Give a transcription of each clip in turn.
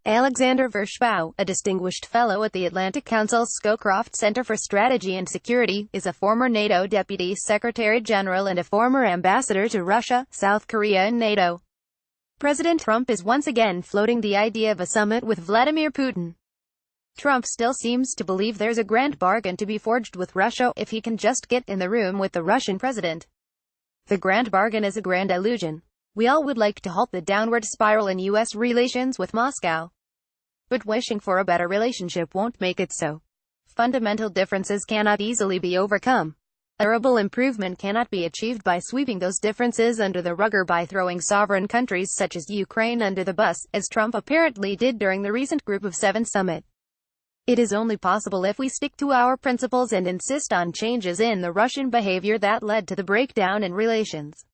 Alexander Vershbow, a distinguished fellow at the Atlantic Council's Scowcroft Center for Strategy and Security, is a former NATO Deputy Secretary General and a former ambassador to Russia, South Korea and NATO. President Trump is once again floating the idea of a summit with Vladimir Putin. Trump still seems to believe there's a grand bargain to be forged with Russia if he can just get in the room with the Russian president. The grand bargain is a grand illusion. We all would like to halt the downward spiral in U.S. relations with Moscow. But wishing for a better relationship won't make it so. Fundamental differences cannot easily be overcome. Durable improvement cannot be achieved by sweeping those differences under the rug or by throwing sovereign countries such as Ukraine under the bus, as Trump apparently did during the recent Group of Seven summit. It is only possible if we stick to our principles and insist on changes in the Russian behavior that led to the breakdown in relations.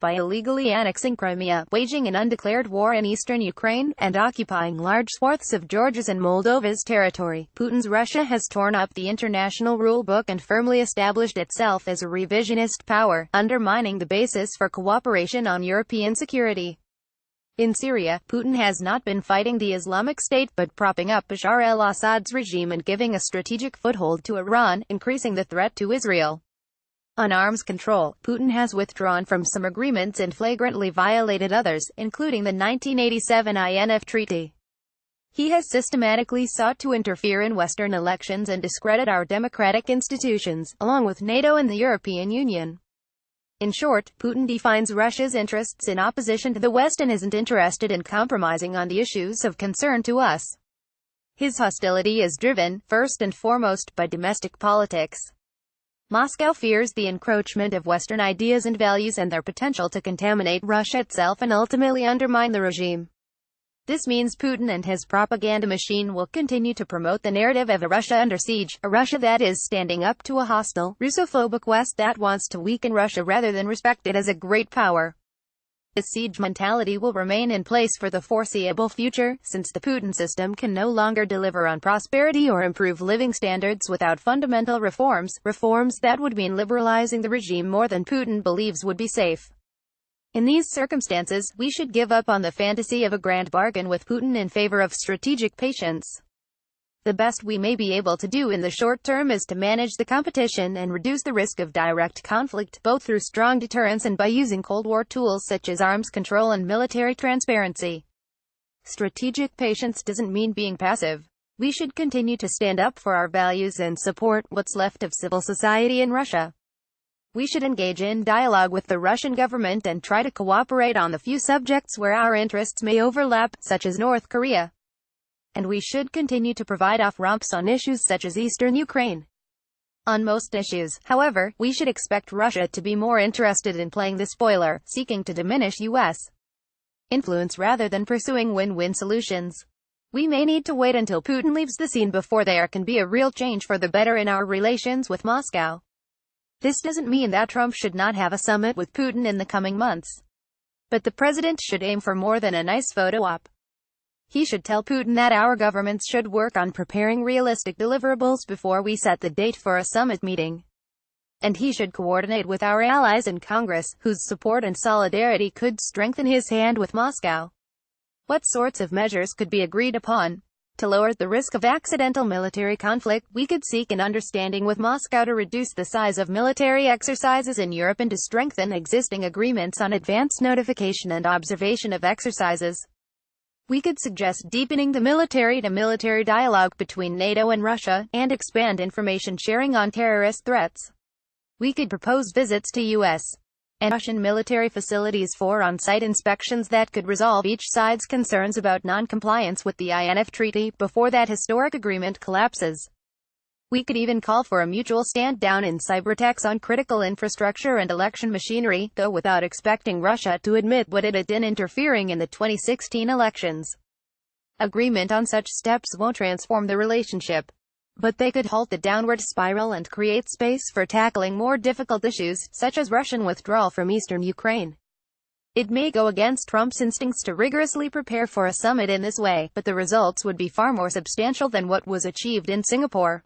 By illegally annexing Crimea, waging an undeclared war in eastern Ukraine, and occupying large swaths of Georgia's and Moldova's territory, Putin's Russia has torn up the international rule book and firmly established itself as a revisionist power, undermining the basis for cooperation on European security. In Syria, Putin has not been fighting the Islamic State but propping up Bashar al-Assad's regime and giving a strategic foothold to Iran, increasing the threat to Israel. On arms control, Putin has withdrawn from some agreements and flagrantly violated others, including the 1987 INF Treaty. He has systematically sought to interfere in Western elections and discredit our democratic institutions, along with NATO and the European Union. In short, Putin defines Russia's interests in opposition to the West and isn't interested in compromising on the issues of concern to us. His hostility is driven, first and foremost, by domestic politics. Moscow fears the encroachment of Western ideas and values and their potential to contaminate Russia itself and ultimately undermine the regime. This means Putin and his propaganda machine will continue to promote the narrative of a Russia under siege, a Russia that is standing up to a hostile, Russophobic West that wants to weaken Russia rather than respect it as a great power. This siege mentality will remain in place for the foreseeable future, since the Putin system can no longer deliver on prosperity or improve living standards without fundamental reforms that would mean liberalizing the regime more than Putin believes would be safe. In these circumstances, we should give up on the fantasy of a grand bargain with Putin in favor of strategic patience. The best we may be able to do in the short term is to manage the competition and reduce the risk of direct conflict, both through strong deterrence and by using Cold War tools such as arms control and military transparency. Strategic patience doesn't mean being passive. We should continue to stand up for our values and support what's left of civil society in Russia. We should engage in dialogue with the Russian government and try to cooperate on the few subjects where our interests may overlap, such as North Korea. And we should continue to provide off-ramps on issues such as eastern Ukraine. On most issues, however, we should expect Russia to be more interested in playing the spoiler, seeking to diminish U.S. influence rather than pursuing win-win solutions. We may need to wait until Putin leaves the scene before there can be a real change for the better in our relations with Moscow. This doesn't mean that Trump should not have a summit with Putin in the coming months. But the president should aim for more than a nice photo op. He should tell Putin that our governments should work on preparing realistic deliverables before we set the date for a summit meeting. And he should coordinate with our allies in Congress, whose support and solidarity could strengthen his hand with Moscow. What sorts of measures could be agreed upon? To lower the risk of accidental military conflict, we could seek an understanding with Moscow to reduce the size of military exercises in Europe and to strengthen existing agreements on advance notification and observation of exercises. We could suggest deepening the military-to-military dialogue between NATO and Russia, and expand information sharing on terrorist threats. We could propose visits to U.S. and Russian military facilities for on-site inspections that could resolve each side's concerns about non-compliance with the INF Treaty before that historic agreement collapses. We could even call for a mutual stand-down in cyberattacks on critical infrastructure and election machinery, though without expecting Russia to admit what it had done interfering in the 2016 elections. Agreement on such steps won't transform the relationship, but they could halt the downward spiral and create space for tackling more difficult issues, such as Russian withdrawal from eastern Ukraine. It may go against Trump's instincts to rigorously prepare for a summit in this way, but the results would be far more substantial than what was achieved in Singapore.